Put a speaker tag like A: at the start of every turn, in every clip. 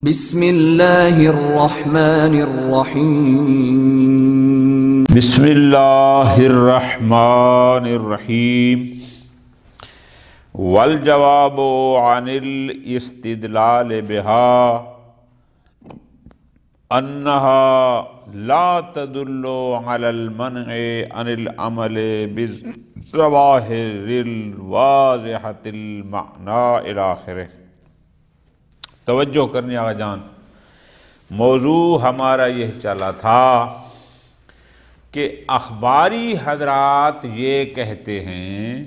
A: بسم اللہ الرحمن الرحیم
B: بسم اللہ الرحمن الرحیم والجواب عن الاستدلال بها انها لا تدل على المنع عن العمل بالظواہر الواضحة المعنى الى آخرہ۔ توجہ کرنی آقا جان، موضوع ہمارا یہ چلا تھا کہ اخباری حضرات یہ کہتے ہیں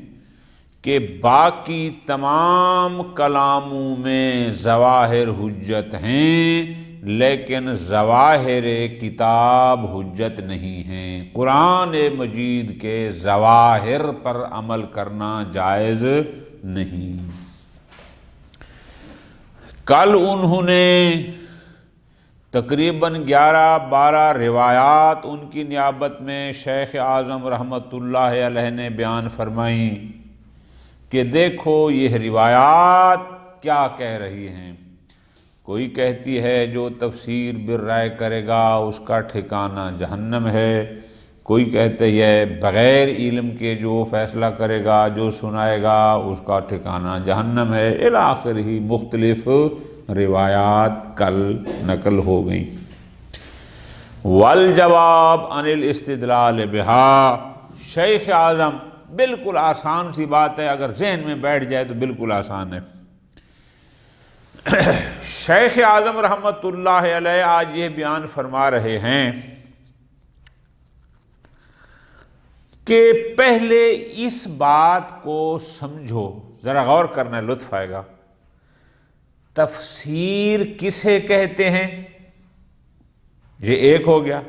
B: کہ باقی تمام کلاموں میں ظواہر حجت ہیں لیکن ظواہر کتاب حجت نہیں ہیں، قرآن مجید کے ظواہر پر عمل کرنا جائز نہیں۔ کل انہوں نے تقریباً 11-12 روایات ان کی نیابت میں شیخ اعظم رحمۃ اللہ علیہ نے بیان فرمائیں کہ دیکھو یہ روایات کیا کہہ رہی ہیں۔ کوئی کہتی ہے جو تفسیر بالرائے کرے گا اس کا ٹھکانہ جہنم ہے، کوئی کہتے ہے بغیر علم کے جو فیصلہ کرے گا جو سنائے گا اس کا ٹھکانہ جہنم ہے، الی آخر ہی مختلف روایات کل نقل ہو گئیں۔ والجواب عن الاستدلال بہا، شیخ اعظم، بالکل آسان سی بات ہے، اگر ذہن میں بیٹھ جائے تو بالکل آسان ہے۔ شیخ اعظم رحمۃ اللہ علیہ آج یہ بیان فرما رہے ہیں کہ پہلے اس بات کو سمجھو، ذرا غور کرنا، لطف آئے گا۔ تفسیر کسے کہتے ہیں؟ یہ ایک ہو گیا۔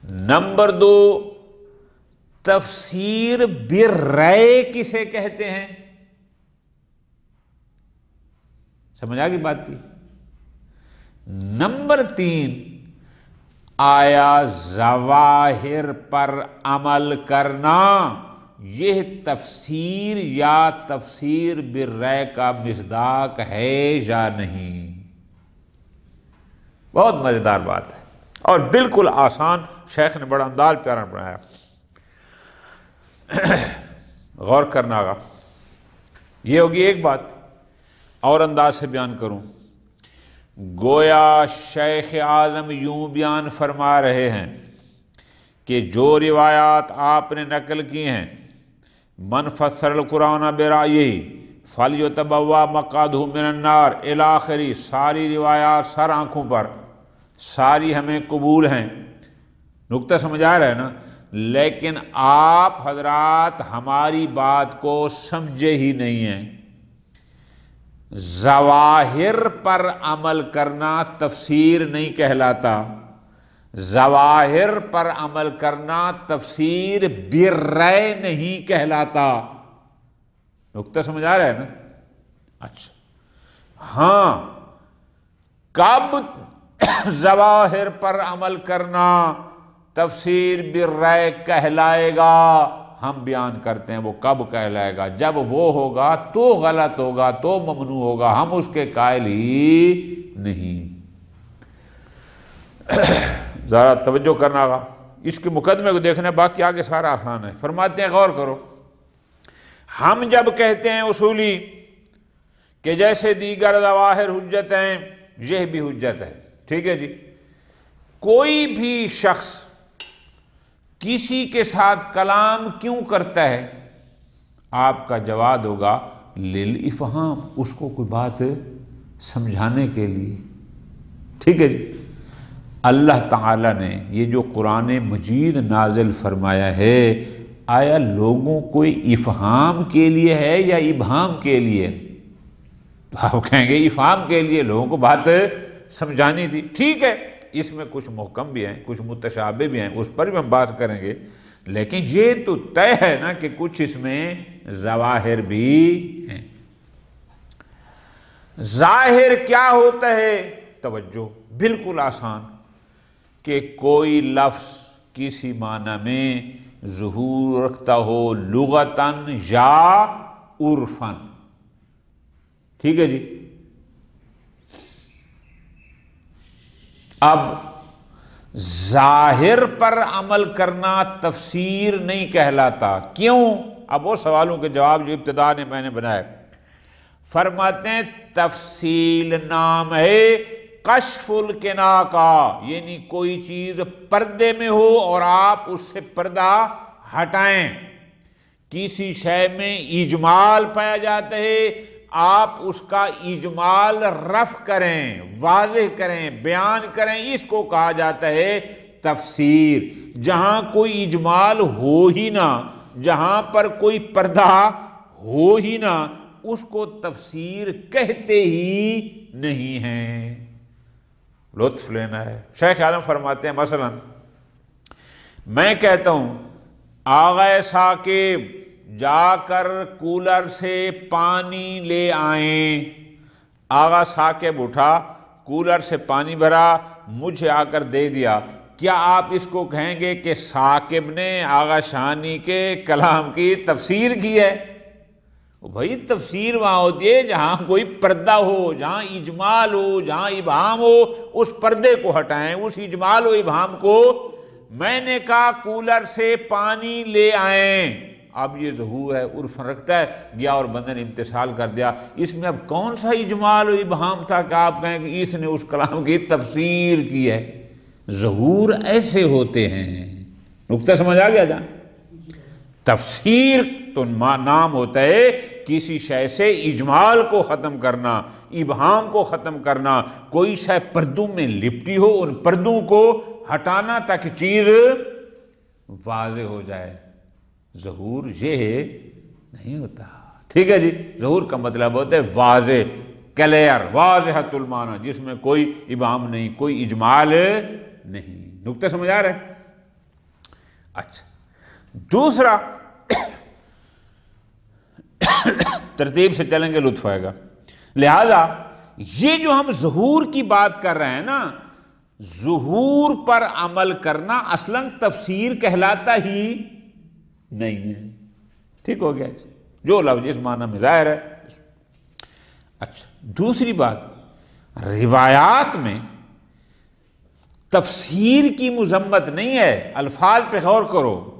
B: نمبر 2، تفسیر بالرائے کسے کہتے ہیں؟ سمجھ آ گئی بات کی؟ نمبر 3، آیا ظواہر پر عمل کرنا یہ تفسیر یا تفسیر بالرائے کا مصداق ہے یا نہیں؟ بہت مزیدار بات ہے اور بالکل آسان، شیخ نے بڑا انداز پیارا بنایا۔ غور کرنا گا، یہ ہوگی ایک بات، اور انداز سے بیان کروں۔ گویا شیخ اعظم یوں بیان فرما رہے ہیں کہ جو روایات آپ نے نقل کی ہیں، من فسر القرآن برائیہ فلیتبوأ مقعدہ من النار الی آخری، ساری روایات سر آنکھوں پر، ساری ہمیں قبول ہیں، نقطہ سمجھ آ رہا ہے نا؟ لیکن آپ حضرات ہماری بات کو سمجھے ہی نہیں ہیں۔ ظواہر پر عمل کرنا تفسیر نہیں کہلاتا، ظواہر پر عمل کرنا تفسیر بالرائے نہیں کہلاتا۔ نقطہ سمجھ آ رہا ہے نا؟ اچھا، ہاں، کب ظواہر پر عمل کرنا تفسیر بالرائے کہلائے گا ہم بیان کرتے ہیں، وہ کب کہلائے گا؟ جب وہ ہوگا تو غلط ہوگا، تو ممنوع ہوگا، ہم اس کے قائل ہی نہیں۔ ذرا توجہ کرنا گا، اس کے مقدمے کو دیکھنا، باقی آگے سارا آسان ہے۔ فرماتے ہیں غور کرو، ہم جب کہتے ہیں اصولی کہ جیسے دیگر ظواہر حجت ہیں یہ بھی حجت ہے، ٹھیک ہے جی، کوئی بھی شخص کسی کے ساتھ کلام کیوں کرتا ہے؟ آپ کا جواب ہوگا للافہام، اس کو کوئی بات سمجھانے کے لیے، ٹھیک ہے جی۔ اللہ تعالیٰ نے یہ جو قرآن مجید نازل فرمایا ہے، آیا لوگوں کو افہام کے لیے ہے یا ابہام کے لیے؟ تو آپ کہیں گے افہام کے لیے، لوگوں کو بات سمجھانی تھی، ٹھیک ہے، اس میں کچھ محکم بھی ہیں، کچھ متشابہ بھی ہیں، اس پر بھی ہم بات کریں گے، لیکن یہ تو طے ہے نا کہ کچھ اس میں ظواہر بھی ہیں۔ ظاہر کیا ہوتا ہے؟ توجہ، بالکل آسان، کہ کوئی لفظ کسی معنی میں ظہور رکھتا ہو لغتاً یا عرفاً، ٹھیک ہے جی۔ اب ظاہر پر عمل کرنا تفسیر نہیں کہلاتا، کیوں؟ اب وہ سوالوں کے جواب جو ابتدا نے میں نے بنائے، فرماتے ہیں تفصیل نام ہے کشف القنا کا، یعنی کوئی چیز پردے میں ہو اور آپ اس سے پردہ ہٹائیں۔ کسی شے میں اجمال پایا جاتا ہے، آپ اس کا اجمال رفع کریں، واضح کریں، بیان کریں، اس کو کہا جاتا ہے تفسیر۔ جہاں کوئی اجمال ہو ہی نہ، جہاں پر کوئی پردہ ہو ہی نہ، اس کو تفسیر کہتے ہی نہیں ہیں۔ لطف لینا ہے۔ شیخ عالم فرماتے ہیں مثلا میں کہتا ہوں آغا ثاقب جا کر کولر سے پانی لے آئیں، آغا ثاقب اٹھا، کولر سے پانی بھرا، مجھے آ کر دے دیا، کیا آپ اس کو کہیں گے کہ ثاقب نے آغا شانی کے کلام کی تفسیر کی ہے؟ بھائی تفسیر وہاں ہوتی ہے جہاں کوئی پردہ ہو، جہاں اجمال ہو، جہاں ابہام ہو، اس پردے کو ہٹائیں، اس اجمال و ابہام کو۔ میں نے کہا کولر سے پانی لے آئیں، اب یہ ظہور ہے، عرف رکھتا ہے، گیا اور بندے نے امتثال کر دیا، اس میں اب کون سا اجمال و ابہام تھا کہ آپ کہیں کہ اس نے اس کلام کی تفسیر کی ہے؟ ظہور ایسے ہوتے ہیں۔ نکتہ سمجھ آ گیا جان؟ تفسیر تو نام ہوتا ہے کسی شے سے اجمال کو ختم کرنا، ابہام کو ختم کرنا، کوئی شے پردوں میں لپٹی ہو ان پردوں کو ہٹانا تاکہ چیز واضح ہو جائے۔ ظہور یہ نہیں ہوتا، ٹھیک ہے جی؟ ظہور کا مطلب ہوتا ہے واضح، کلیئر، واضحۃ المعنی، جس میں کوئی ابہام نہیں، کوئی اجمال نہیں۔ نکتہ سمجھ آ رہا ہے؟ اچھا، دوسرا ترتیب سے چلیں گے لطف آئے گا۔ لہذا یہ جو ہم ظہور کی بات کر رہے ہیں نا، ظہور پر عمل کرنا اصلاً تفسیر کہلاتا ہی نہیں ہے۔ ٹھیک ہو گیا؟ جو لفظ اس معنی میں ظاہر ہے۔ اچھا، دوسری بات، روایات میں تفسیر کی مذمت نہیں ہے، الفاظ پہ غور کرو۔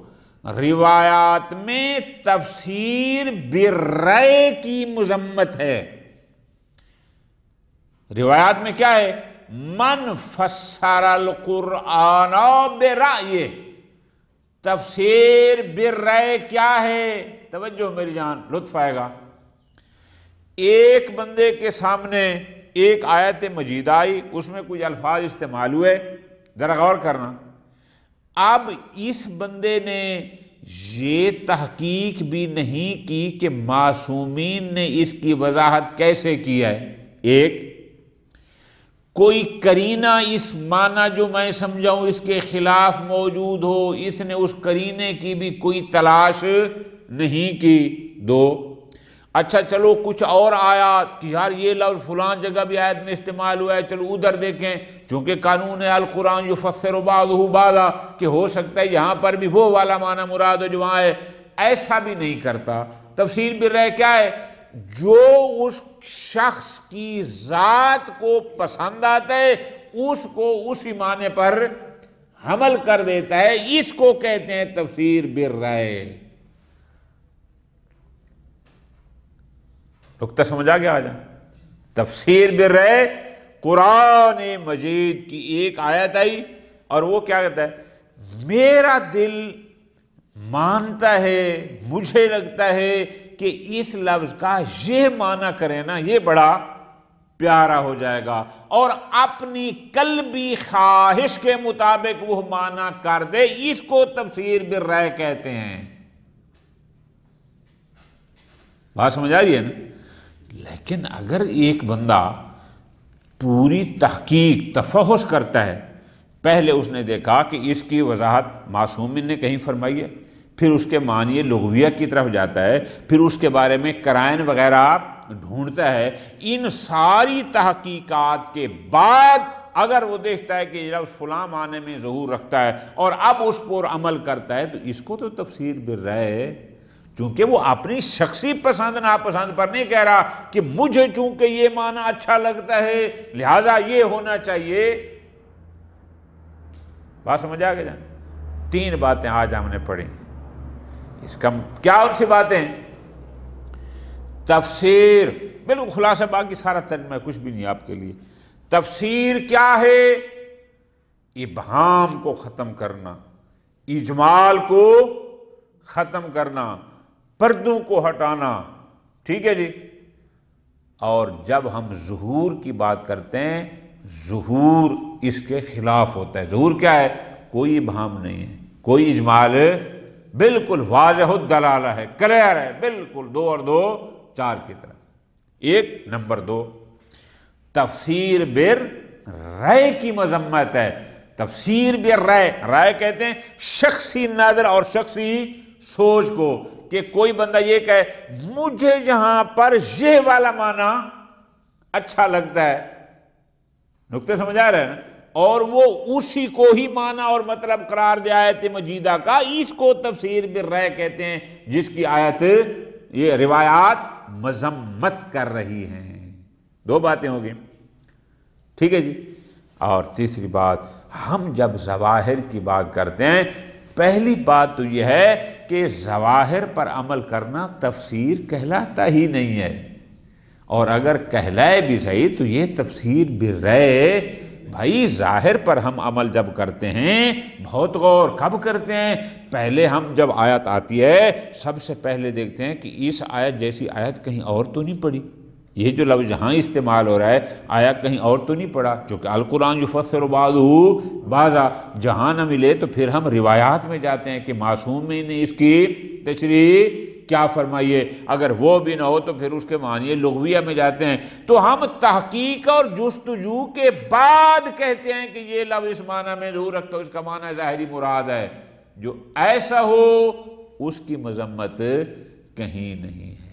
B: روایات میں تفسیر بالرأی کی مذمت ہے۔ روایات میں کیا ہے؟ من فسر القرآن برأیہ، تفسیر بالرأی کیا ہے؟ توجہ میری جان، لطف آئے گا۔ ایک بندے کے سامنے ایک آیت مجید آئی، اس میں کچھ الفاظ استعمال ہوئے، ذرا غور کرنا۔ اب اس بندے نے یہ تحقیق بھی نہیں کی کہ معصومین نے اس کی وضاحت کیسے کی ہے۔ ایک کوئی قرینہ اس معنی جو میں سمجھاؤں اس کے خلاف موجود ہو، اس نے اس قرینے کی بھی کوئی تلاش نہیں کی۔ دو، اچھا چلو کچھ اور آیات کہ یار یہ لفظ فلان جگہ بھی آیت میں استعمال ہوا ہے، چلو ادھر دیکھیں، چونکہ قانون ہے القرآن یفسر بعضہ بعضا، کہ ہو سکتا ہے یہاں پر بھی وہ والا معنی مراد ہو جو وہاں ہے۔ ایسا بھی نہیں کرتا۔ تفسیر بالرأی کیا ہے؟ جو اس شخص کی ذات کو پسند آتا ہے اس کو اسی معنی پر حمل کر دیتا ہے، اس کو کہتے ہیں تفسیر بالرأی۔ نکتہ سمجھ آ گیا؟ آ جائیں۔ تفسیر بالرأی، قرآن مجید کی ایک آیت آئی اور وہ کیا کہتا ہے؟ میرا دل مانتا ہے، مجھے لگتا ہے کہ اس لفظ کا یہ معنی کرے نا یہ بڑا پیارا ہو جائے گا، اور اپنی قلبی خواہش کے مطابق وہ معنی کر دے، اس کو تفسیر بالرأی کہتے ہیں۔ بات سمجھ آ رہی ہے نا؟ لیکن اگر ایک بندہ پوری تحقیق تفحص کرتا ہے، پہلے اس نے دیکھا کہ اس کی وضاحت معصومین نے کہیں فرمائی ہے، پھر اس کے معنی لغویہ کی طرف جاتا ہے، پھر اس کے بارے میں قرائن وغیرہ ڈھونڈتا ہے، ان ساری تحقیقات کے بعد اگر وہ دیکھتا ہے کہ یہ لفظ فلاں معنی میں ظہور رکھتا ہے اور اب اس پر عمل کرتا ہے، تو اس کو تو تفسیر بالرأی، چونکہ وہ اپنی شخصی پسند ناپسند پر نہیں کہہ رہا کہ مجھے چونکہ یہ معنی اچھا لگتا ہے لہذا یہ ہونا چاہیے، بات سمجھ آ گیا جان؟ 3 باتیں آج ہم نے پڑھی. اس کا کیا ان سی باتیں؟ تفسیر، بالکل خلاصہ، باقی سارا ترجمہ کچھ بھی نہیں آپ کے لیے. تفسیر کیا ہے؟ ابہام کو ختم کرنا، اجمال کو ختم کرنا، پردوں کو ہٹانا. ٹھیک ہے جی. اور جب ہم ظہور کی بات کرتے ہیں، ظہور اس کے خلاف ہوتا ہے. ظہور کیا ہے؟ کوئی ابہام نہیں ہے، کوئی اجمال، بالکل واضح الدلالہ ہے، کلیئر ہے، بالکل 2 اور 2 4 کی طرح. 1 نمبر 2، تفسیر بر رائے کی مذمت ہے. تفسیر بر رائے، رائے کہتے ہیں شخصی نظر اور شخصی سوچ کو، کہ کوئی بندہ یہ کہے مجھے یہاں پر یہ والا معنی اچھا لگتا ہے. نقطہ سمجھ آ رہا ہے نا؟ اور وہ اسی کو ہی معنی اور مطلب قرار دے آیت مجیدہ کا. اس کو تفسیر بالرائے کہتے ہیں، جس کی آیت یہ روایات مذمت کر رہی ہیں. 2 باتیں ہو گئی. ٹھیک ہے جی. اور تیسری بات، ہم جب ظواہر کی بات کرتے ہیں، پہلی بات تو یہ ہے کہ ظواہر پر عمل کرنا تفسیر کہلاتا ہی نہیں ہے. اور اگر کہلائے بھی صحیح تو یہ تفسیر بالرائے. بھائی ظاہر پر ہم عمل جب کرتے ہیں، بہت غور کب کرتے ہیں؟ پہلے ہم جب آیت آتی ہے، سب سے پہلے دیکھتے ہیں کہ اس آیت جیسی آیت کہیں اور تو نہیں پڑھی. یہ جو لفظ جہاں استعمال ہو رہا ہے، آیا کہیں اور تو نہیں پڑھا؟ چونکہ القرآن یفسر بعضہ بعضا، جہاں نہ ملے تو پھر ہم روایات میں جاتے ہیں کہ معصوم نے اس کی تشریح کیا فرمائیے. اگر وہ بھی نہ ہو تو پھر اس کے معنی لغویہ میں جاتے ہیں. تو ہم تحقیق اور جستجو کے بعد کہتے ہیں کہ یہ لفظ اس معنی میں ضرور رکھتا ہو، اس کا معنی ظاہری مراد ہے. جو ایسا ہو اس کی مذمت کہیں نہیں ہے.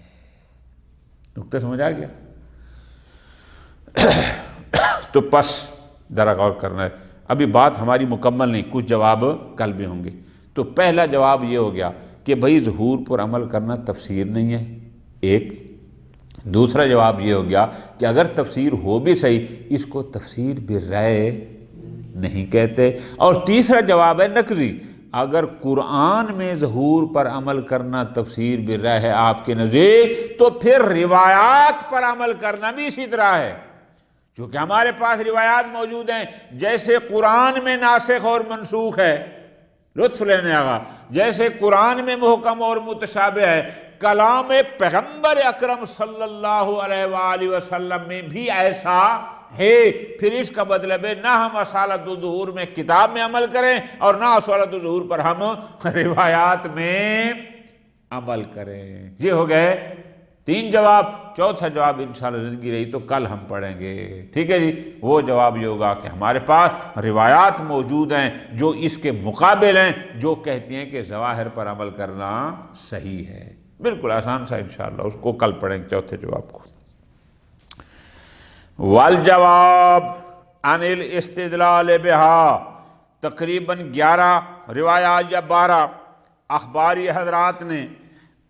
B: نقطہ سمجھ آ گیا؟ تو پس ذرا غور کرنا ہے. ابھی بات ہماری مکمل نہیں، کچھ جواب کل بھی ہوں گے. تو پہلا جواب یہ ہو گیا کہ بھئی ظہور پر عمل کرنا تفسیر نہیں ہے. 1. دوسرا جواب یہ ہو گیا کہ اگر تفسیر ہو بھی صحیح، اس کو تفسیر بالرائے نہیں کہتے. اور تیسرا جواب ہے نقضی. اگر قرآن میں ظہور پر عمل کرنا تفسیر بالرائے ہے آپ کے نزدیک، تو پھر روایات پر عمل کرنا بھی اسی طرح ہے. چونکہ ہمارے پاس روایات موجود ہیں، جیسے قرآن میں ناسخ اور منسوخ ہے، لطف لینے آگا، جیسے قرآن میں محکم اور متشابہ ہے، کلام پیغمبر اکرم صلی اللہ علیہ وآلہ وسلم میں بھی ایسا ہے. پھر اس کا مطلب ہے نہ ہم اصالت الظہور میں کتاب میں عمل کریں، اور نہ اصالت الظہور پر ہم روایات میں عمل کریں. یہ ہو گئے 3 جواب. چوتھا جواب انشاءاللہ زندگی رہی تو کل ہم پڑھیں گے. ٹھیک ہے جی. وہ جواب یہ ہوگا کہ ہمارے پاس روایات موجود ہیں جو اس کے مقابل ہیں، جو کہتی ہیں کہ ظواہر پر عمل کرنا صحیح ہے. بالکل آسان سا انشاءاللہ، اس کو کل پڑھیں گے چوتھے جواب کو. والجواب عن الاستدلال بہا، تقریباً 11 روایات یا 12 اخباری حضرات نے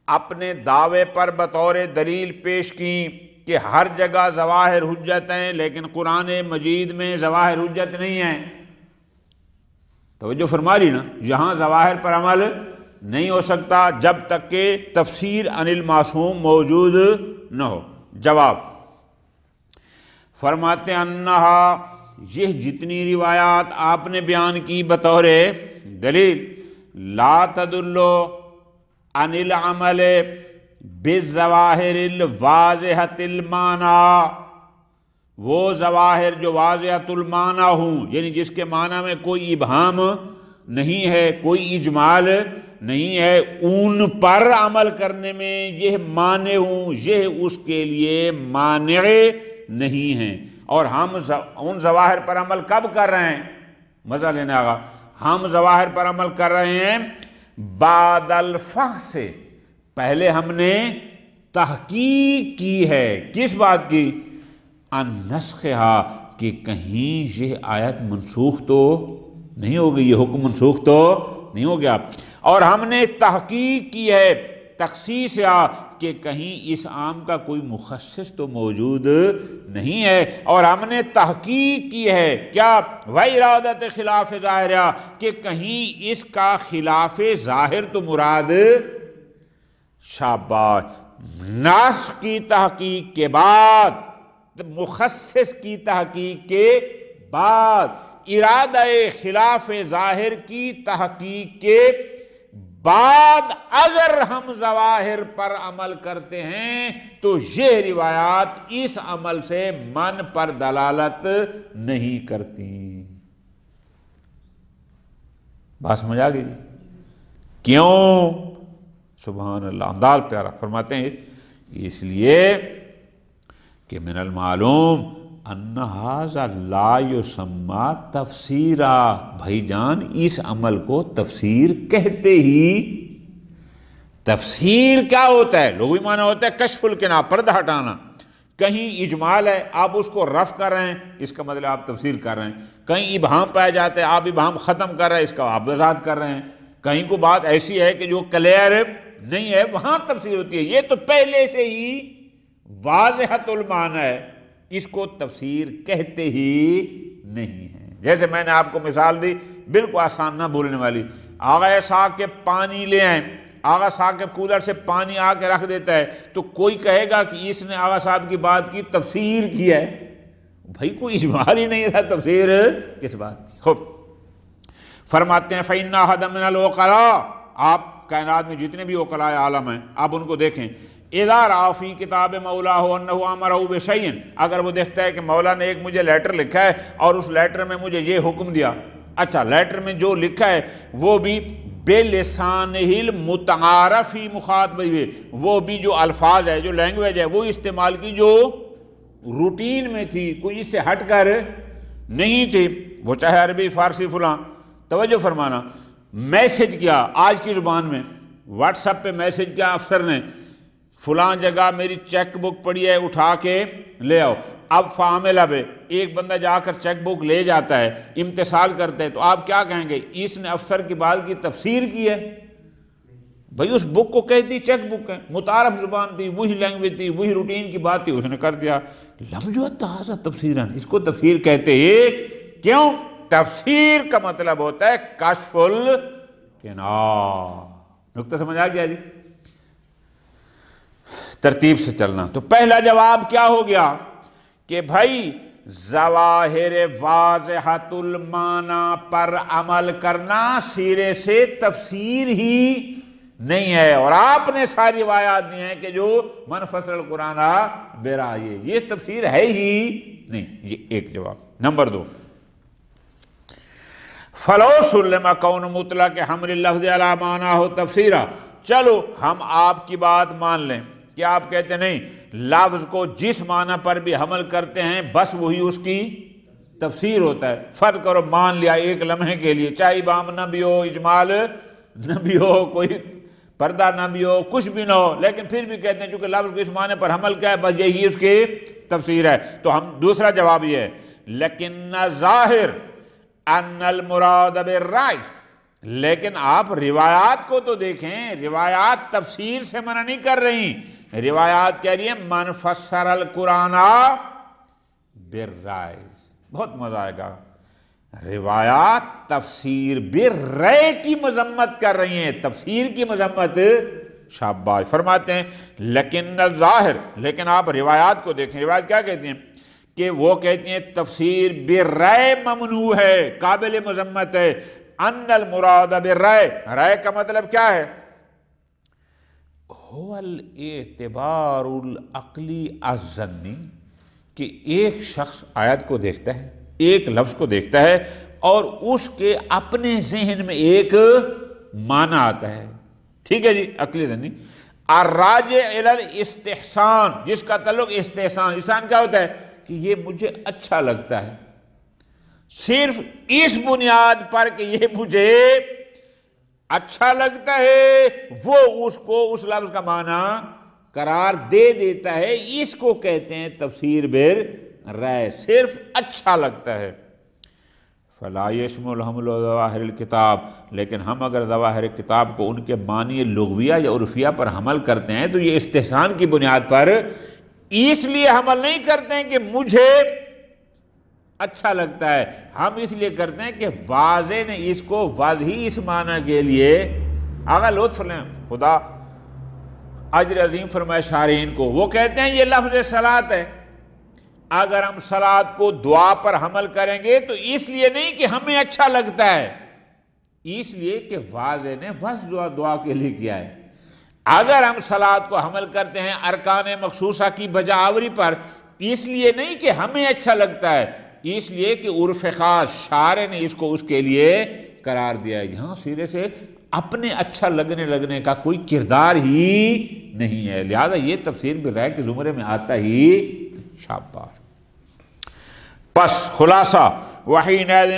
B: اپنے دعوے پر بطور دلیل پیش کی کہ ہر جگہ ظواہر حجت ہیں، لیکن قرآن مجید میں ظواہر حجت نہیں ہیں. توجہ فرما لی نا؟ یہاں ظواہر پر عمل نہیں ہو سکتا جب تک کہ تفسیر عن المعصوم موجود نہ ہو. جواب فرماتے ہیں انہا، یہ جتنی روایات آپ نے بیان کی بطور دلیل، لا تدلو عن العمل بالظواہر الواضحۃ المعنی، وہ ظواہر جو واضحۃ المعنی ہوں، یعنی جس کے معنی میں کوئی ابہام نہیں ہے، کوئی اجمال نہیں ہے، ان پر عمل کرنے میں یہ مانع ہوں، یہ اس کے لیے مانع نہیں ہیں. اور ہم ان ظواہر پر عمل کب کر رہے ہیں؟ مزہ لینے آگا. ہم ظواہر پر عمل کر رہے ہیں بعد الفحص سے. پہلے ہم نے تحقیق کی ہے. کس بات کی؟ ان نسخہا، کہ کہیں یہ آیت منسوخ تو نہیں ہو گئی، یہ حکم منسوخ تو نہیں ہو گیا. اور ہم نے تحقیق کی ہے تخصیص کہ کہیں اس عام کا کوئی مخصص تو موجود نہیں ہے، اور ہم نے تحقیق کی ہے کیا وَإِرَادَةِ خلاف ظاہرہ کہ کہیں اس کا خلاف ظاہر تو مراد شاباش ناسخ کی تحقیق کے بعد، مخصص کی تحقیق کے بعد، ارادہ خلاف ظاہر کی تحقیق کے بعد اگر ہم ظواہر پر عمل کرتے ہیں تو یہ روایات اس عمل سے من پر دلالت نہیں کرتی۔ بات سمجھ آ گئی؟ کیوں؟ سبحان اللہ، انداز پیارا فرماتے ہیں اس لیے کہ من المعلوم ان ھذا لا یسمى تفسیرا، بھائی جان اس عمل کو تفسیر کہتے ہی۔ تفسیر کیا ہوتا ہے؟ لغوی معنی ہوتا ہے کشف الکناہ، پردہ ہٹانا۔ کہیں اجمال ہے آپ اس کو رفع کر رہے ہیں، اس کا مطلب آپ تفسیر کر رہے ہیں۔ کہیں ابہام پایا جاتا ہے آپ ابہام ختم کر رہے ہیں، اس کا آپ وضاحت کر رہے ہیں۔ کہیں کو بات ایسی ہے کہ جو کلیئر نہیں ہے وہاں تفسیر ہوتی ہے۔ یہ تو پہلے سے ہی واضحۃ المعنی ہے، اس کو تفسیر کہتے ہی نہیں ہیں۔ جیسے میں نے آپ کو مثال دی بالکل آسان نہ بولنے والی، آغا صاحب کے پانی لے آئیں، آغا صاحب کے کولر سے پانی آ کے رکھ دیتا ہے تو کوئی کہے گا کہ اس نے آغا صاحب کی بات کی تفسیر کی ہے؟ بھائی کوئی اجمال ہی نہیں تھا، تفسیر کس بات کی؟ خوب فرماتے ہیں فَإِنَّ أَحَدًا مِنَ الْعُقَلَاءِ، آپ کائنات میں جتنے بھی عقلاء عالم ہیں آپ ان کو دیکھیں، اِذَا رَأَى فِي کتاب مولاہ أَنَّهُ أَمَرَهُ بِشَيْءٍ، اگر وہ دیکھتا ہے کہ مولا نے ایک مجھے لیٹر لکھا ہے اور اس لیٹر میں مجھے یہ حکم دیا، اچھا لیٹر میں جو لکھا ہے وہ بھی بِلِسَانِهِ الْمُتَعَارَفِ مُخَاطَبِهِ، وہ بھی جو الفاظ ہے، جو لینگویج ہے وہ استعمال کی جو روٹین میں تھی، کوئی اس سے ہٹ کر نہیں تھی، وہ چاہے عربی فارسی فلاں۔ توجہ فرمانا، میسج کیا آج کی زبان میں، واٹس ایپ پہ میسج کیا افسر نے، فلاں جگہ میری چیک بک پڑی ہے اٹھا کے لے آؤ۔ اب فعامل اب ایک بندہ جا کر چیک بک لے جاتا ہے، امتثال کرتا ہے، تو آپ کیا کہیں گے؟ اس نے افسر کی بات کی تفسیر کی ہے؟ بھائی اس بک کو کہتی چیک بک ہے، متعارف زبان تھی، وہی لینگویج تھی، وہی روٹین کی بات تھی، اس نے کر دیا۔ لم یتخذ تفسیرا، اس کو تفسیر کہتے ہیں۔ کیوں؟ تفسیر کا مطلب ہوتا ہے کشف الکناہ۔ نقطہ سمجھ آ گیا جی؟ ترتیب سے چلنا۔ تو پہلا جواب کیا ہو گیا کہ بھائی ظواہر واضحۃ المعنی پر عمل کرنا سرے سے تفسیر ہی نہیں ہے، اور آپ نے ساری روایات دی ہیں کہ جو من فسر القرآن برائے، یہ تفسیر ہے ہی نہیں۔ یہ ایک جواب۔ نمبر 2، فلو سلم کون مطلق حمل اللفظ علی معناہ تفسیرا، چلو ہم آپ کی بات مان لیں کہ آپ کہتے نہیں لفظ کو جس معنی پر بھی حمل کرتے ہیں بس وہی اس کی تفسیر ہوتا ہے۔ فرض کرو مان لیا ایک لمحے کے لیے، چاہے ابہام نہ بھی ہو، اجمال نہ بھی ہو، کوئی پردہ نہ بھی ہو، کچھ بھی نہ ہو، لیکن پھر بھی کہتے ہیں چونکہ لفظ کو اس معنی پر حمل کیا ہے بس یہی اس کی تفسیر ہے۔ تو ہم دوسرا جواب یہ ہے لیکن ظاہر ان المراد بالرأی، لیکن آپ روایات کو تو دیکھیں، روایات تفسیر سے منع نہیں کر رہی، روایات کہہ رہی ہیں من فسر القرآن بالرأی۔ بہت مزہ آئے گا، روایات تفسیر بالرأی کی مذمت کر رہی ہیں، تفسیر کی مذمت۔ شاباش۔ فرماتے ہیں لیکن ظاہر، لیکن آپ روایات کو دیکھیں، روایت کیا کہتی ہیں کہ وہ کہتی ہیں تفسیر بالرأی ممنوع ہے، قابل مذمت ہے۔ ان المراد بالرأی، رأی کا مطلب کیا ہے؟ هو الاعتبار العقلی الظنی، کہ ایک شخص آیت کو دیکھتا ہے، ایک لفظ کو دیکھتا ہے اور اس کے اپنے ذہن میں ایک معنی آتا ہے، ٹھیک ہے جی، عقلی ظنی۔ الراجع الی الاستحسان، جس کا تعلق استحسان، احسان کیا ہوتا ہے کہ یہ مجھے اچھا لگتا ہے، صرف اس بنیاد پر کہ یہ مجھے اچھا لگتا ہے وہ اس کو اس لفظ کا معنی قرار دے دیتا ہے، اس کو کہتے ہیں تفسیر بالرأی، صرف اچھا لگتا ہے۔ فلا یشمل حمل ظواہر الکتاب، لیکن ہم اگر ظواہر کتاب کو ان کے معنی لغویہ یا عرفیہ پر حمل کرتے ہیں تو یہ استحسان کی بنیاد پر اس لیے حمل نہیں کرتے ہیں کہ مجھے اچھا لگتا ہے، ہم اس لیے کرتے ہیں کہ واضح نے اس کو واضحی اس معنی کے لیے آگا لطف لیں، خدا اجر عظیم فرمائے شارحین کو، وہ کہتے ہیں یہ لفظ صلاۃ ہے، اگر ہم صلاۃ کو دعا پر حمل کریں گے تو اس لیے نہیں کہ ہمیں اچھا لگتا ہے، اس لیے کہ واضح نے وصف دعا کے لیے کیا ہے۔ اگر ہم صلاۃ کو حمل کرتے ہیں ارکان مخصوصہ کی بجا آوری پر، اس لیے نہیں کہ ہمیں اچھا لگتا ہے، اس لیے کہ عرف خاص شارع نے اس کو اس کے لیے قرار دیا ہے۔ یہاں سرے سے اپنے اچھا لگنے کا کوئی کردار ہی نہیں ہے، لہذا یہ تفسیر بالرائے کے زمرے میں آتا ہی شاباش۔ پس خلاصہ وحینئذ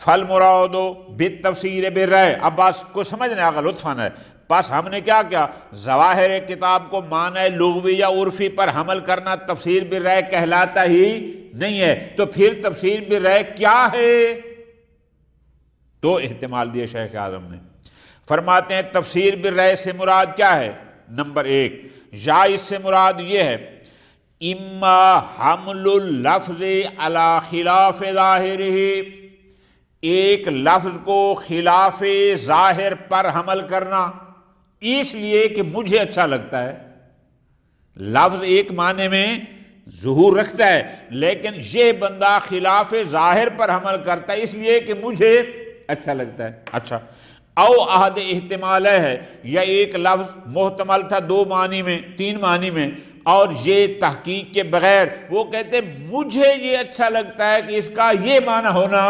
B: فالمراد بالتفسیر بالرائے، اب بات کو سمجھنے آگا لطف آنا ہے۔ پس ہم نے کیا کیا، ظواہر کتاب کو معنی لغوی یا عرفی پر حمل کرنا تفسیر بالرائے کہلاتا ہی نہیں ہے، تو پھر تفسیر بالرائے کیا ہے؟ تو احتمال دیے شیخ اعظم نے، فرماتے ہیں تفسیر بالرائے سے مراد کیا ہے؟ نمبر 1، یا اس سے مراد یہ ہے اما حمل اللفظ علی خلاف ظاہرہ، ایک لفظ کو خلاف ظاہر پر حمل کرنا اس لیے کہ مجھے اچھا لگتا ہے۔ لفظ ایک معنی میں ظہور رکھتا ہے لیکن یہ بندہ خلاف ظاہر پر حمل کرتا ہے اس لیے کہ مجھے اچھا لگتا ہے۔ اچھا، او احد احتمال ہے، یا ایک لفظ محتمل تھا 2 معنی میں 3 معنی میں، اور یہ تحقیق کے بغیر وہ کہتے ہیں مجھے یہ اچھا لگتا ہے کہ اس کا یہ معنی ہونا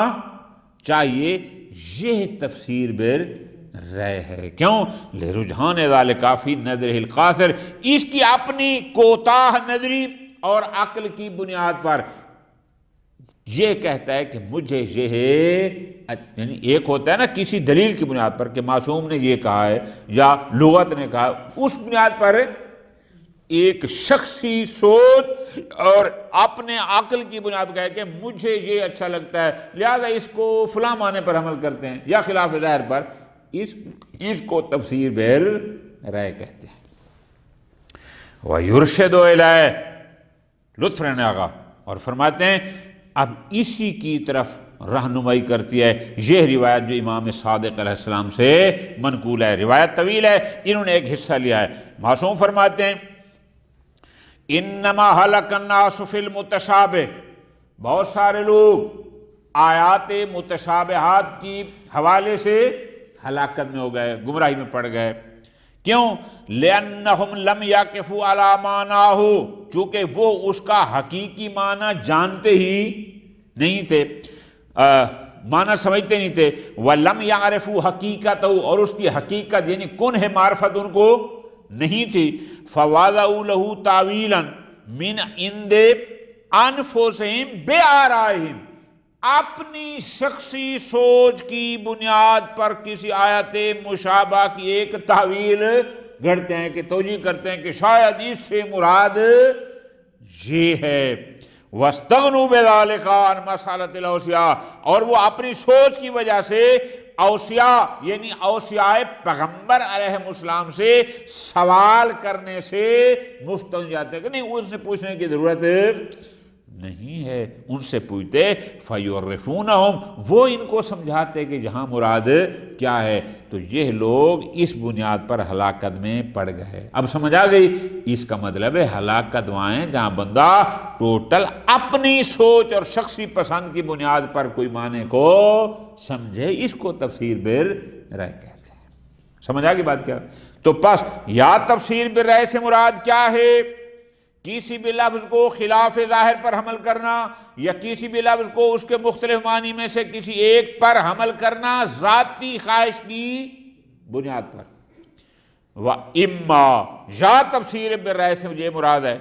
B: چاہیے، یہ تفسیر بالرائے ہے۔ کیوں؟ لرجحان ذالک فی نظرہ القاصر، اس کی اپنی کوتاہ نظری اور عقل کی بنیاد پر یہ کہتا ہے کہ مجھے یہ ہے، یعنی ایک ہوتا ہے نا کسی دلیل کی بنیاد پر کہ معصوم نے یہ کہا ہے یا لغت نے کہا ہے، اس بنیاد پر ایک شخصی سوچ اور اپنے عقل کی بنیاد پر کہا کہ مجھے یہ اچھا لگتا ہے لہذا اس کو فلاں معنی پر عمل کرتے ہیں یا خلاف ظاہر پر، اس کو تفسیر بالرائے کہتے ہیں۔ وَيُرْشِدُ إِلَيْهِ، لطف رہنے آگا اور فرماتے ہیں اب اسی کی طرف رہنمائی کرتی ہے یہ روایت جو امام صادق علیہ السلام سے منقول ہے۔ روایت طویل ہے، انہوں نے ایک حصہ لیا ہے۔ معصوم فرماتے ہیں انما ہلک الناس فی المتشابہ، بہت سارے لوگ آیات متشابہات کی حوالے سے ہلاکت میں ہو گئے، گمراہی میں پڑ گئے۔ کیوں؟ لأنہم لم یقفوا علی معناہ، چونکہ وہ اس کا حقیقی معنی جانتے ہی نہیں تھے، معنی سمجھتے نہیں تھے۔ وَلَمْ يَعْرِفُوا حَقِيقَتَهُ، اور اس کی حقیقت یعنی کنہ معرفت ان کو نہیں تھی۔ فَوَضَعُوا لَهُ تَعْوِيلًا مِنْ عِنْدِ أَنفُسِهِمْ بِآرَائِهِمْ، اپنی شخصی سوچ کی بنیاد پر کسی آیت مشابہ کی ایک تعویل گھڑتے ہیں کہ توجیہ کرتے ہیں کہ شاید اس سے مراد یہ ہے۔ وَاسْتَغْنُوا بِذَلِكَ عَنْ مَسْأَلَةِ الْأَوْصِيَاءِ، اور وہ اپنی سوچ کی وجہ سے اوصیاء یعنی اوصیاء پیغمبر علیہ السلام سے سوال کرنے سے مستغنی جاتے ہیں کہ نہیں ان سے پوچھنے کی ضرورت نہیں ہے، ان سے پوچھتے فَيُعْرِفُونَهُمْ، وہ ان کو سمجھاتے کہ جہاں مراد کیا ہے۔ تو یہ لوگ اس بنیاد پر ہلاکت میں پڑ گئے۔ اب سمجھ آ گئی، اس کا مطلب ہے ہلاکت وہاں جہاں بندہ ٹوٹل اپنی سوچ اور شخصی پسند کی بنیاد پر کوئی معنی کو سمجھے، اس کو تفسیر بالرائے کہتے ہیں۔ سمجھ آ گئی بات کیا؟ تو پس یا تفسیر بالرائے سے مراد کیا ہے؟ کسی بھی لفظ کو خلاف ظاہر پر حمل کرنا یا کسی بھی لفظ کو اس کے مختلف معنی میں سے کسی ایک پر حمل کرنا ذاتی خواہش کی بنیاد پر۔ وَإِمَّا، یا تفسیر بالرائے سے مجھے مراد ہے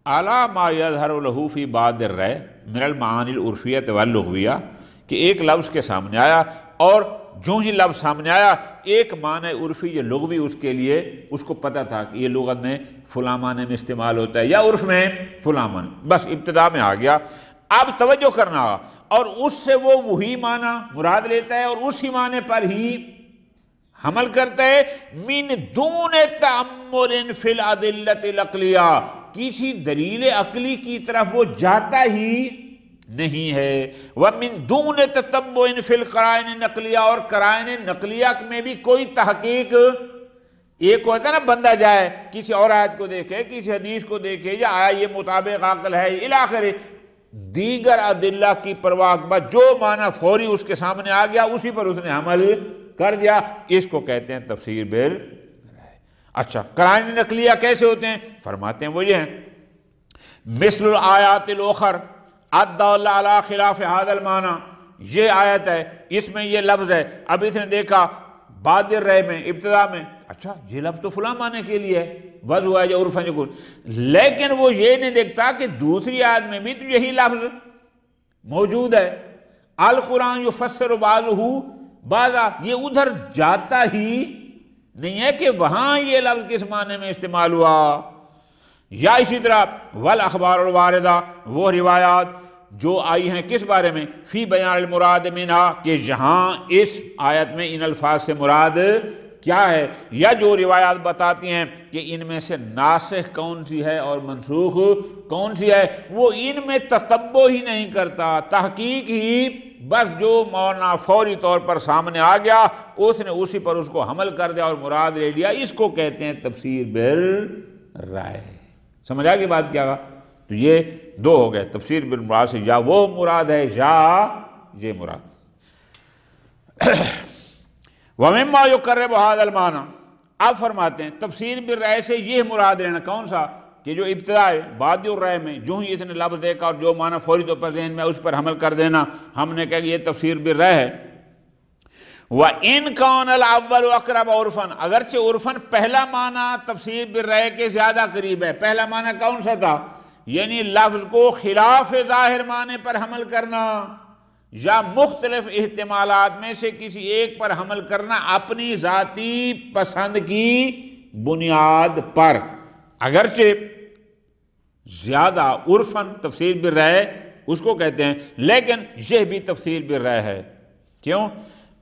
B: عَلَى مَا يَظْهَرُ لَهُ فِي بَعْضِ الرَّائِ مِنَ الْمَعَانِي الْعُرْفِيَّةِ وَاللُّغْوِيَّةِ، کہ ایک لفظ کے سامنے آیا اور جو ہی لفظ سامنے آیا ایک معنی عرفی یا لغوی اس کے لیے اس کو پتہ تھا کہ یہ لغت میں فلاں معنی میں استعمال ہوتا ہے یا عرف میں فلاں معنی، بس ابتدا میں آ گیا۔ اب توجہ کرنا، اور اس سے وہ وہی معنی مراد لیتا ہے اور اسی معنی پر ہی حمل کرتا ہے، من دون تأمر فی الادلۃ العقلیہ، کسی دلیل عقلی کی طرف وہ جاتا ہی نہیں ہے، ومن دون تتبع فی القرائن النقلیہ، اور قرائن نقلیہ میں بھی کوئی تحقیق، ایک ہوتا ہے نا بندہ جائے کسی اور آیت کو دیکھے، کسی حدیث کو دیکھے، یا آیا یہ مطابق عقل ہے الی آخر، دیگر ادلہ کی پرواہ کے بعد جو معنی فوری اس کے سامنے آ گیا اسی پر اس نے عمل کر دیا، اس کو کہتے ہیں تفسیر بالرائے۔ اچھا، قرائن نقلیہ کیسے ہوتے ہیں؟ فرماتے ہیں وہ یہ ہیں، مثل الآیات الاخر الدالہ علی خلاف هذا المعنی، یہ آیت ہے، اس میں یہ لفظ ہے، اب اس نے دیکھا بعد الرأی میں ابتدا میں، اچھا یہ لفظ تو فلاں معنی کے لیے ہے، وضع ہے یا عرفاً یکون، لیکن وہ یہ نہیں دیکھتا کہ دوسری آیت میں بھی تو یہی لفظ موجود ہے، القرآن یفسر بعضہ بعضا، یہ ادھر جاتا ہی نہیں ہے کہ وہاں یہ لفظ کس معنی میں استعمال ہوا۔ یا اسی طرح والاخبار الواردہ، وہ روایات جو آئی ہیں کس بارے میں، فی بیان المراد منہا، کہ جہاں اس آیت میں ان الفاظ سے مراد کیا ہے، یا جو روایات بتاتی ہیں کہ ان میں سے ناسخ کون سی ہے اور منسوخ کون سی ہے، وہ ان میں تتبع ہی نہیں کرتا، تحقیق ہی، بس جو مولانا فوری طور پر سامنے آ گیا اس نے اسی پر اس کو حمل کر دیا اور مراد لے لیا، اس کو کہتے ہیں تفسیر بالرائے۔ سمجھ آ گئی بات کیا؟ تو یہ دو ہو گئے، تفسیر بالمراد سے یا وہ مراد ہے یا یہ مراد۔ وَمِمَّا يُقَرِّبُ هَذَا الْمَعْنَى، اب فرماتے ہیں تفسیر بالرائے سے یہ مراد لینا کون سا، کہ جو ابتدا ہے بعد الرائے میں جو ہی اس نے لفظ دیکھا اور جو معنی فوری طور پر ذہن میں اس پر حمل کر دینا، ہم نے کہا کہ یہ تفسیر بالرائے ہے۔ وَإِنْ كَانَ الْأَوَّلُ أَقْرَبَ عُرْفًا، اگرچہ عرفاً پہلا معنی تفسیر بالرائے کے زیادہ قریب ہے، پہلا معنی کون سا تھا، یعنی لفظ کو خلاف ظاہر معنی پر حمل کرنا یا مختلف احتمالات میں سے کسی ایک پر حمل کرنا اپنی ذاتی پسند کی بنیاد پر، اگرچہ زیادہ عرفاً تفسیر بالرائے اس کو کہتے ہیں، لیکن یہ بھی تفسیر بالرائے ہے۔ کیوں؟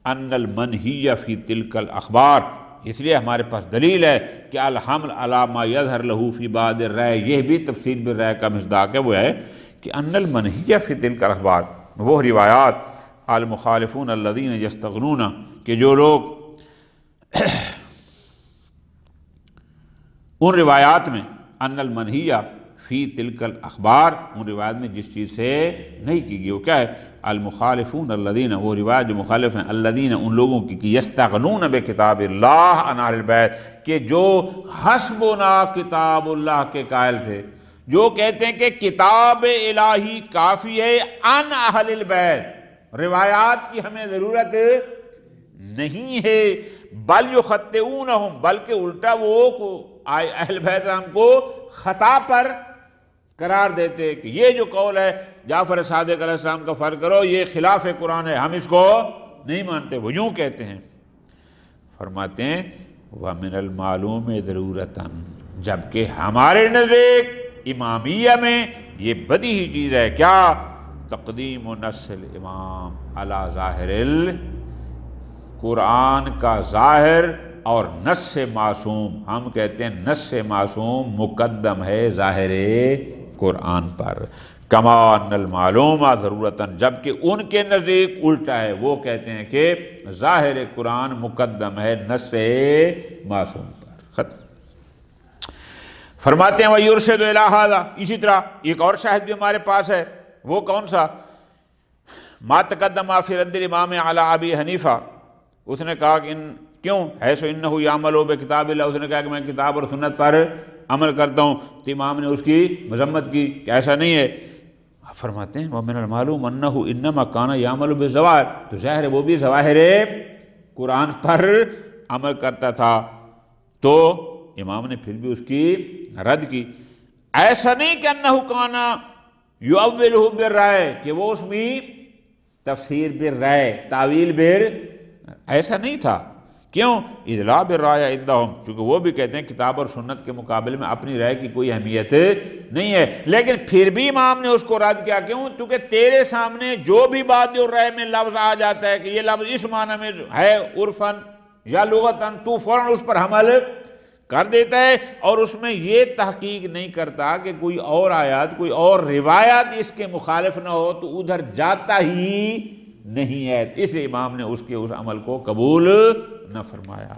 B: ان المنہی فی تلک الاخبار، اس لیے ہمارے پاس دلیل ہے کہ الحمل علی ما یظہر لہ فی بعد الرائے، یہ بھی تفسیر بالرائے کا مصداق ہے، وہ ہے کہ ان المنہی فی تلک الاخبار، وہ روایات المخالفون الذین یستغنون، کہ جو لوگ ان روایات میں، ان المنہی فی تلک الاخبار، ان روایات میں جس چیز سے نہیں کی گئی وہ کیا ہے، المخالفون الذین، وہ روایت جو مخالف ہیں، الذین ان لوگوں کی کہ یستغنون بکتاب اللہ عن اہل البیت، کہ جو حسبنا کتاب اللہ کے قائل تھے، جو کہتے ہیں کہ کتاب الہی کافی ہے عن اہل البیت، روایات کی ہمیں ضرورت نہیں ہے، بل یخطئونہم، بلکہ الٹا وہ اہل بیت ہم کو خطا پر قرار دیتے کہ یہ جو قول ہے جعفر صادق علیہ السلام کا فرق کرو، یہ خلاف قرآن ہے، ہم اس کو نہیں مانتے، وہ یوں کہتے ہیں۔ فرماتے ہیں وَمِنَ الْمَعْلُومِ ضرورتاً، جبکہ ہمارے نزدیک امامیہ میں یہ بدیہی چیز ہے، کیا؟ تقدیم و نص الامام علی ظاہر قرآن کا ظاہر اور نص معصوم، ہم کہتے ہیں نص معصوم مقدم ہے ظاہر قرآن پر، کما ان المعلوم ضرورتاً، جبکہ ان کے نزدیک الٹا ہے، وہ کہتے ہیں کہ ظاہر قرآن مقدم ہے نص معصوم پر۔ ختم۔ فرماتے ہیں وَيُرْشِدُ إِلَىٰ هَذَا، اسی طرح ایک اور شاہد بھی ہمارے پاس ہے، وہ کون سا؟ ما تقدم فی رد الامام علی ابی حنیفہ، اس نے کہا کہ کیوں حیث انہ یعمل بکتاب اللہ، اس نے کہا کہ میں کتاب اور سنت پر عمل کرتا ہوں، تو امام نے اس کی مذمت کی کہ ایسا نہیں ہے۔ فرماتے ہیں وَمِنَ الْمَعْلُومِ أَنَّهُ إِنَّمَا كَانَ يَعْمَلُ بِالظَّوَاہِرِ، تو ظاہر ہے وہ بھی ظواہر قرآن پر عمل کرتا تھا، تو امام نے پھر بھی اس کی رد کی۔ ایسا نہیں کہ أَنَّهُ كَانَ يُؤَوِّلُهُ بِالرَّائے، کہ وہ اس میں تفسیر بالرائے، تعویل ایسا نہیں تھا کیوں؟ اذلا بالرائے عندہم، چونکہ وہ بھی کہتے ہیں کتاب اور سنت کے مقابلے میں اپنی رائے کی کوئی اہمیت نہیں ہے، لیکن پھر بھی امام نے اس کو رد کیا، کیوں؟ کیونکہ تیرے سامنے جو بھی بات جو رائے میں لفظ آ جاتا ہے کہ یہ لفظ اس معنی میں ہے عرفاً یا لغتاً، تو فوراً اس پر حمل کر دیتا ہے، اور اس میں یہ تحقیق نہیں کرتا کہ کوئی اور آیات کوئی اور روایت اس کے مخالف نہ ہو، تو ادھر جاتا ہی نہیں ہے، اس امام نے اس کے اس عمل کو قبول نہ فرمایا۔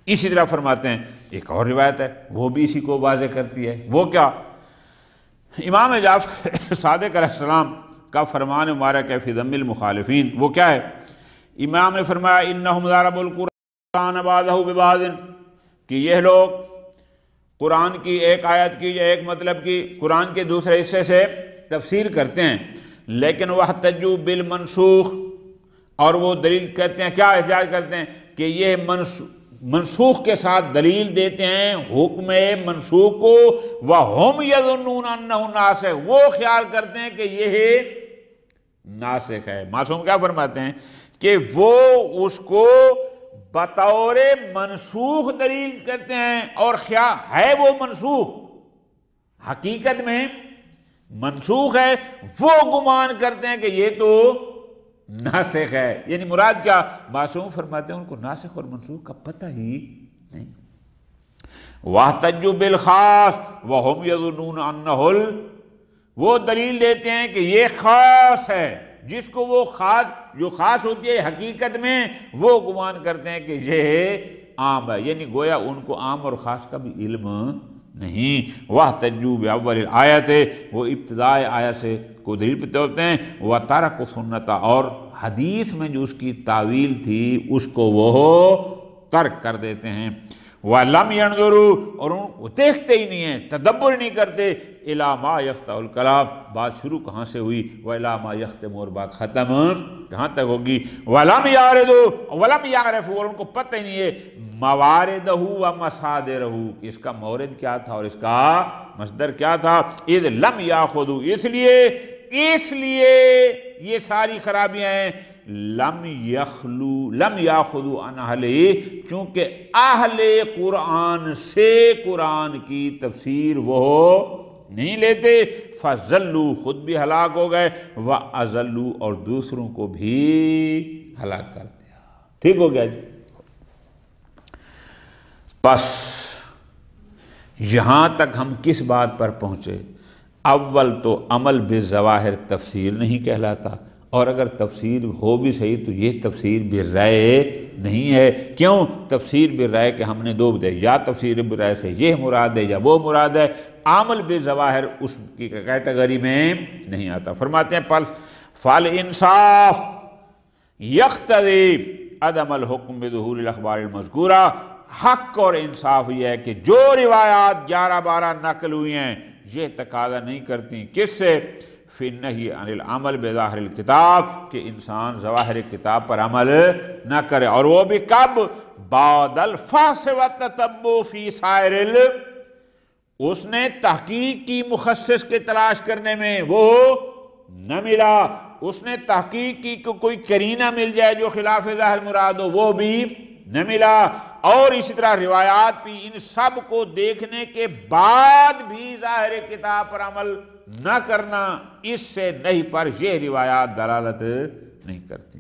B: اسی طرح فرماتے ہیں ایک اور روایت ہے، وہ بھی اسی کو واضح کرتی ہے، وہ کیا؟ امام جعفر صادق علیہ السلام کا فرمان مبارک ہے فی ذم المخالفین، وہ کیا ہے؟ امام نے فرمایا انہم ضربوا القرآن بعضہ ببعض، کہ یہ لوگ قرآن کی ایک آیت کی یا ایک مطلب کی قرآن کے دوسرے حصے سے تفسیر کرتے ہیں، لیکن واحتجوا بالمنسوخ، اور وہ دلیل کہتے ہیں، کیا احتجاج کرتے ہیں کہ یہ منسوخ کے ساتھ دلیل دیتے ہیں حکم منسوخ کو، وَهُمْ يَظُنُّونَ أَنَّهُ نَاسِخٌ، وہ خیال کرتے ہیں کہ یہ ناسخ ہے۔ معصوم کیا فرماتے ہیں کہ وہ اس کو بطور منسوخ دلیل کرتے ہیں، اور خیال ہے وہ منسوخ، حقیقت میں منسوخ ہے، وہ گمان کرتے ہیں کہ یہ تو ناسخ ہے۔ یعنی مراد کیا؟ معصوم فرماتے ہیں ان کو ناسخ اور منسوخ کا پتہ ہی نہیں۔ وَاحْتَجُّوا بِالْخَاصِ وَهُمْ يَظُنُّونَ أَنَّهُ، وہ دلیل دیتے ہیں کہ یہ خاص ہے، جس کو وہ خاص جو خاص ہوتی ہے حقیقت میں وہ گمان کرتے ہیں کہ یہ عام ہے، یعنی گویا ان کو عام اور خاص کا بھی علم نہیں۔ وَاحْتَجُّوا بِأَوَّلِ الْآیَةِ، وہ ابتداء آیت سے کو دلیل پہ ہوتے ہیں، وَتَرَكُوا السُنَّةَ، اور حدیث میں جو اس کی تعویل تھی اس کو وہ ترک کر دیتے ہیں۔ وَلَمْ يَنْظُرُوا، اور ان کو دیکھتے ہی نہیں ہیں، تدبر نہیں کرتے، إِلَى مَا يَفْتَحُ الْكَلَامِ، بات شروع کہاں سے ہوئی، وَإِلَى مَا يَخْتَمُ، اور بات ختم کہاں تک ہوگی، وَلَمْ يَعْرِضُوا وَلَمْ يَعْرِفُوا، اور ان کو پتہ ہی نہیں ہے مَوَارِدَهُ وَمَصَادِرَهُ، کہ اس کا مورد کیا تھا اور اس کا مصدر کیا تھا۔ اِذْ لَمْ يَأْخُذُوا، اس لیے یہ ساری خرابیاں ہیں، لم یاخذوا عن اہلہ، چونکہ اہل قرآن سے قرآن کی تفسیر وہ نہیں لیتے، فضلوا، خود بھی ہلاک ہو گئے، واضلوا، اور دوسروں کو بھی ہلاک کر دیا۔ ٹھیک ہو گیا جی؟ بس یہاں تک ہم کس بات پر پہنچے؟ اول تو عمل بالظواہر تفسیر نہیں کہلاتا، اور اگر تفسیر ہو بھی صحیح تو یہ تفسیر بالرائے نہیں ہے۔ کیوں؟ تفسیر بالرائے کے ہم نے دو بتائے، یا تفسیر بالرائے سے یہ مراد ہے یا وہ مراد ہے، عمل بالظواہر اس کی کیٹیگری میں نہیں آتا۔ فرماتے ہیں فالانصاف یقتضی عدم الحکم بظہور الاخبار المذکورہ، حق اور انصاف یہ ہے کہ جو روایات 11-12 نقل ہوئی ہیں یہ تقاضا نہیں کرتی کس سے؟ فی النہی عن العمل بظاہر الکتاب، کہ انسان ظواہر کتاب پر عمل نہ کرے، اور وہ بھی کب؟ بعد الفحص والتتبع فی سائر اس نے تحقیق کی مخصص کے تلاش کرنے میں، وہ نہ ملا، اس نے تحقیق کی کہ کوئی قرینہ مل جائے جو خلاف ظاہر مراد ہو، وہ بھی نہ ملا، اور اسی طرح روایات بھی، ان سب کو دیکھنے کے بعد بھی ظاہر کتاب پر عمل نہ کرنا، اس سے نہیں پر یہ روایات دلالت نہیں کرتی،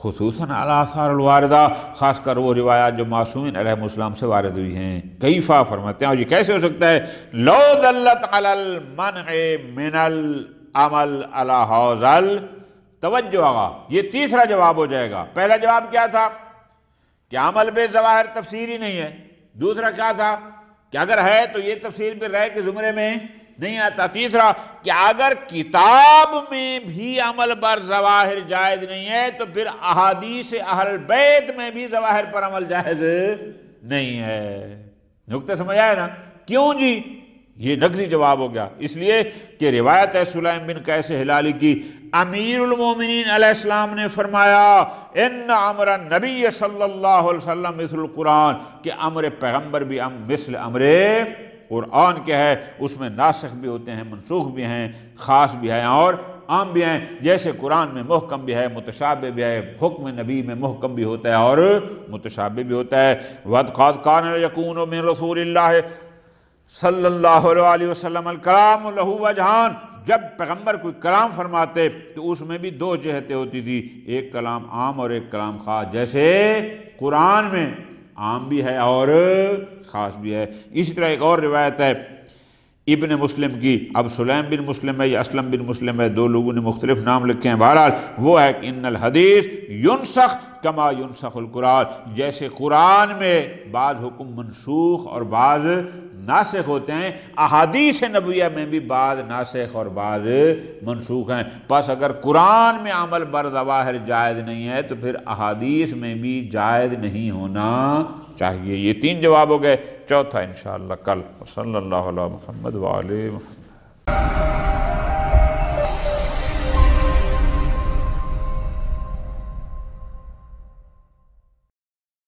B: خصوصاً آثار الواردہ، خاص کر وہ روایات جو معصومین علیہ السلام سے وارد ہوئی ہیں۔ کیفا، فرماتے ہیں، اور یہ کیسے ہو سکتا ہے؟ لو دلت علی المنع من العمل علی ھذا التوجہ، آگا یہ تیسرا جواب ہو جائے گا۔ پہلا جواب کیا تھا کہ عمل بے ظواہر تفسیر ہی نہیں ہے، دوسرا کیا تھا کہ اگر ہے تو یہ تفسیر بالرائے کے زمرے میں نہیں آتا، تیسرا کہ اگر کتاب میں بھی عمل بر ظواہر جائز نہیں ہے تو پھر احادیث اہل بیت میں بھی ظواہر پر عمل جائز نہیں ہے۔ نکتہ سمجھ آیا نا؟ کیوں جی؟ یہ نقضی جواب ہو گیا، اس لیے کہ روایت ہے سلیم بن قیس ہلالی کی، امیر المومنین علیہ السلام نے فرمایا ان امر النبی صلی اللہ علیہ وسلم مثل القرآن، کہ امر پیغمبر بھی مثل امر قرآن کے ہے، اس میں ناسخ بھی ہوتے ہیں، منسوخ بھی ہیں، خاص بھی ہیں اور عام بھی ہیں، جیسے قرآن میں محکم بھی ہے متشابہ بھی ہے، حکم نبی میں محکم بھی ہوتا ہے اور متشابہ بھی ہوتا ہے۔ وَقَدْ كَانَ يَكُونُ مِن رسول اللہ صلی اللہ علیہ وسلم الکلام لہو وجہان، جب پیغمبر کوئی کلام فرماتے تو اس میں بھی دو جہتیں ہوتی تھی، ایک کلام عام اور ایک کلام خاص، جیسے قرآن میں عام بھی ہے اور خاص بھی ہے۔ اسی طرح ایک اور روایت ہے ابن مسلم کی، اب سلیم بن مسلم ہے یا اسلم بن مسلم ہے، دو لوگوں نے مختلف نام لکھے ہیں، بہرحال وہ ہے کہ ان الحدیث ینسخ کما ینسخ القرآن، جیسے قرآن میں بعض حکم منسوخ اور بعض ناسخ ہوتے ہیں، احادیث نبویہ میں بھی بعض ناسخ اور بعض منسوخ ہیں۔ پس اگر قرآن میں عمل بر ظواہر جائز نہیں ہے تو پھر احادیث میں بھی جائز نہیں ہونا چاہیے۔ یہ تین جواب ہو گئے، چوتھا انشاءاللہ کل۔ صلی اللہ علیہ محمد وآلہ محمد۔